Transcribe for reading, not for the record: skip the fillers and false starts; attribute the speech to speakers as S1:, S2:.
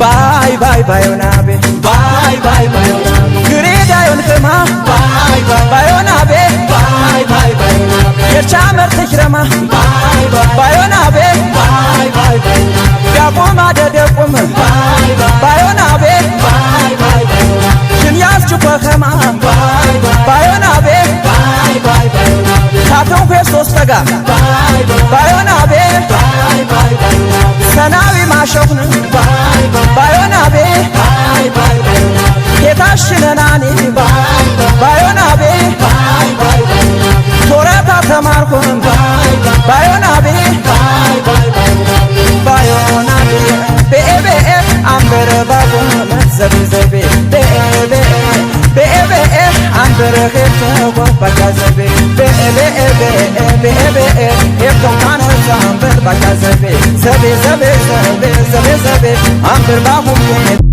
S1: ባይ ባይ ባዮናቤ
S2: ባይ ባይ ባዮናቤ
S1: ግሬዳዮን ከማ
S2: ባይ ባይ
S1: ባዮናቤ
S2: ባይ ባይ ባዮናቤ
S1: የቻመር ተሽረማ
S2: ባይ ባይ
S1: ባዮናቤ
S2: ባይ ባይ ባዮናቤ
S1: ያቆማ ደደቁም
S2: ባይ ባይ
S1: ባዮናቤ
S2: ባይ ባይ ባዮናቤ
S1: ሽንያስቹ ከማ
S2: ባይ ባይ
S1: ባዮናቤ
S2: ባይ ባይ ባዮናቤ
S1: ታተው ፌስቶስ ተጋ
S2: ባይ ባይ
S1: ባዮናቤ
S2: ባይ ባይ ባዮናቤ
S1: ሰናዊ ማሸኹን
S2: ባይ ባይ
S1: ባዮናቤ
S2: ባይ ባይ ባዮናቤ
S1: ጌታሽነናኒ
S2: ባይ ባይ
S1: ባዮናቤ
S2: ባይ ባይ ባዮናቤ
S1: ቶረታ ተማርኩን
S2: ባይ ባይ
S1: ባዮናቤ
S2: ባይ ባይ ባዮናቤ
S1: ባዮናቤ ቤኤቤ አንበረ ባጎን መዘብዘቤ ቤኤቤ ቤኤቤ አንበረ ኸተጎ ባጃዘቤ ቤኤቤ ቤኤቤ የብቶካነ ዛንበር ባጃዘቤ ዘቤ ዘቤ ዘቤ ዘቤ ዘቤ አንበር ባሁን